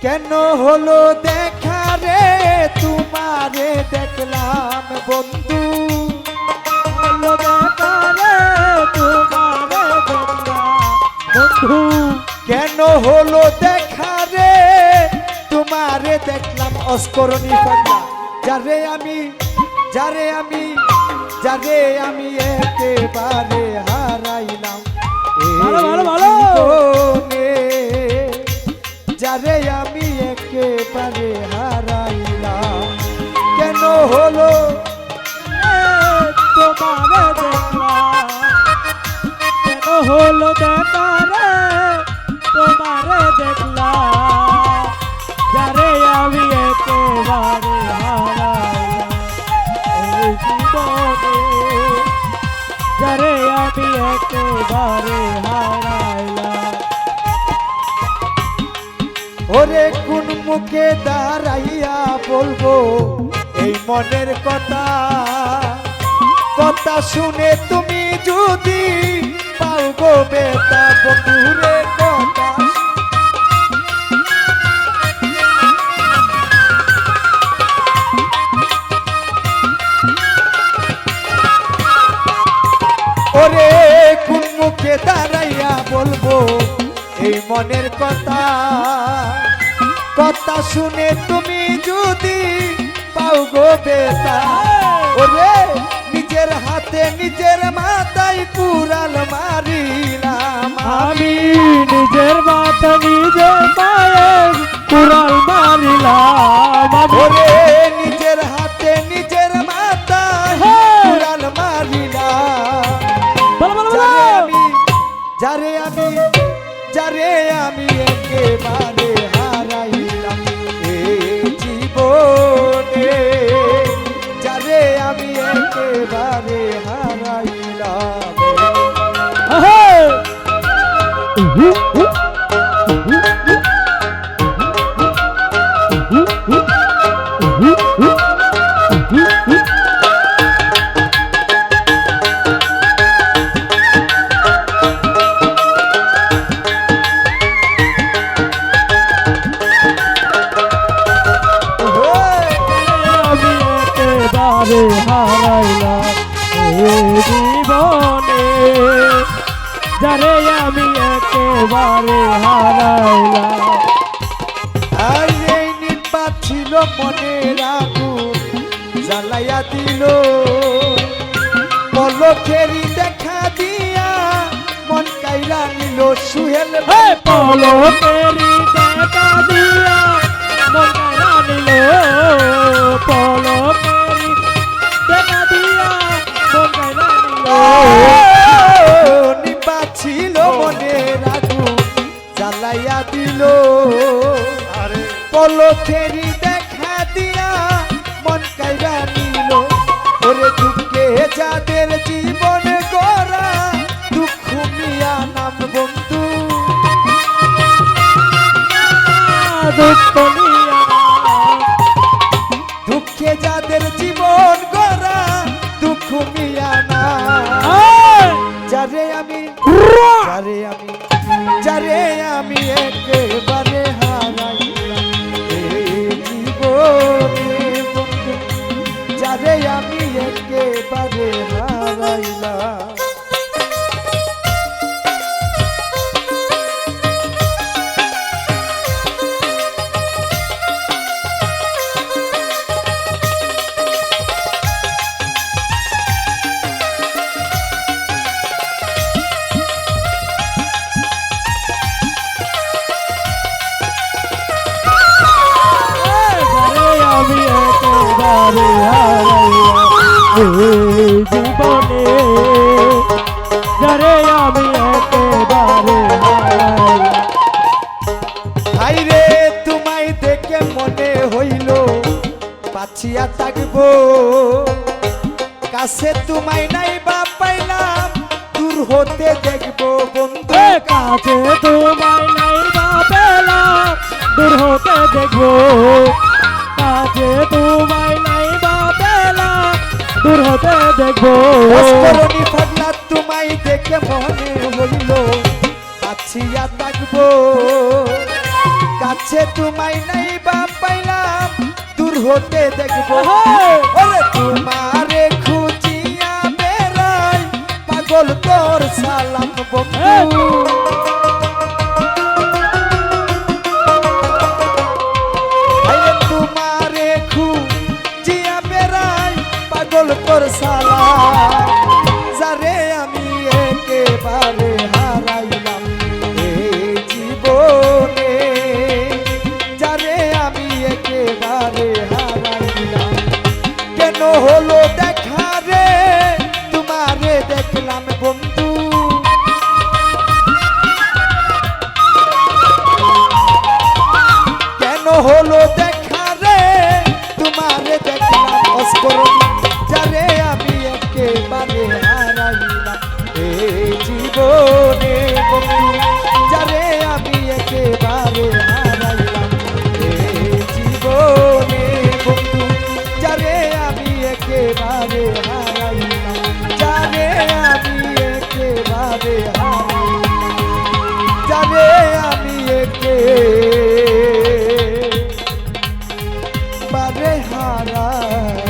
কেন হলো দেখা রে তোমারে দেখলাম বন্ধু, হলো দেখা রে তোমারে দেখলাম বন্ধু, কেন হলো দেখা রে তোমারে দেখলাম অস্করণী পাগলা, যারে আমি যারে আমি যারে আমি একেবারে হারাইলাম ভালো, ভালো, ভালো। জীবনে, যারে আমি একেবারে হারাইলাম, কেন হলো তোমারে দেখলাম, কেন হলো দেখা রে তোমারে দেখলাম, যারে আমি একেবারে হারাইলাম এই জীবনে, যারে আমি একেবারে হারাইলাম। ওরে কোন মুখে দাঁড়াইয়া বলবো এই মনের কথা, কথা শুনে তুমি যদি পাও গো বেটা বন্ধুরে কথা, ওরে কোন মুখে দাঁড়াইয়া বলবো এই মনের কথা, কথা শুনে তুমি যদি পাও গো বেটা, ওরে নিজের হাতে নিজের মাথায় কুড়াল মারিলাম আমি নিজের মাথা নিজের পায়ে কুড়াল মারিলাম, ওরে নিজের হাতে নিজের মাথায় কুড়াল মারিলাম, যারে আমি যারে আমি একেবারে হারাইলাম এই জীবনে, যারে আমি একেবারে হারাইলাম। আমি একেবারে হারাইলাম এই জীবনে, যারে আমি একেবারে হারাইলাম। আর এই নির্বাক ছিল মনের আগুন জ্বালাইয়া দিল, পলকেরই দেখা দিয়া মন কাইরা নিল সুহেল পলকেরই দেখা দিয়া মন কাইরা নিল, পলকেরই দেখা দিয়া মন কাইরা নিল। নির্বাক ছিল মনের আগুন জ্বালাইয়া দিল, পলকেরই দেখা দিয়া মন কাইরা নিল, ওরে দুঃখে যাদের জীবন গড়া দুঃখ মিয়া নাম বন্ধু, দুঃখ নিয়া দুঃখে যাদের জীবন গড়া দুঃখ মিয়া না, যারে আমি যারে আমি যারে আমি একেবারে হারাইলাম এই জীবনে বন্ধু, যারে আমি একেবারে হারাইলাম। আমি একেবারে হারাইলাম এই জীবনে, যারে আমি একেবারে হারাইলাম। হাইরে তোমায় দেখে মনে হইল বাঁচিয়া থাকবো, কাছে তোমায় নাই বা পাইলাম দূর হতে দেখবো বন্ধু, কাছে তোমায় নাই বা পেলাম দূর হতে দেখবো, কাছে তোমায় নাই বা পেলাম দূর হতে দেখবো। অস্করণী পাগলা তোমায় দেখে মনে হইল বাঁচিয়া থাকবো, কাছে তোমায় নাই বা পাইলাম দূর হতে দেখবো ওহে! ওরে তোমারে খুঁজিয়া বেড়াই পাগল তোর সালাম বন্ধু আরে তোমারে খুঁজিয়া বেড়াই পাগল তোর সালাম যারে আমি একেবারে হারাইলাম এই জীবনে যারে আমি একেবারে হারাইলাম কেন হলো দেখা রে তোমারে দেখলাম বন্ধু কেন হলো দেখা রে তোমারে দেখলাম অস্করণ যারে আমি একেবারে হারাইলাম এই জীবনে বন্ধু যারে আমি একেবারে হারাইলাম এই জীবনে বন্ধু যারে আমি একেবারে হারাইলাম যারে আমি একেবারে হারাইলাম যারে আমি একেবারে হারাইলাম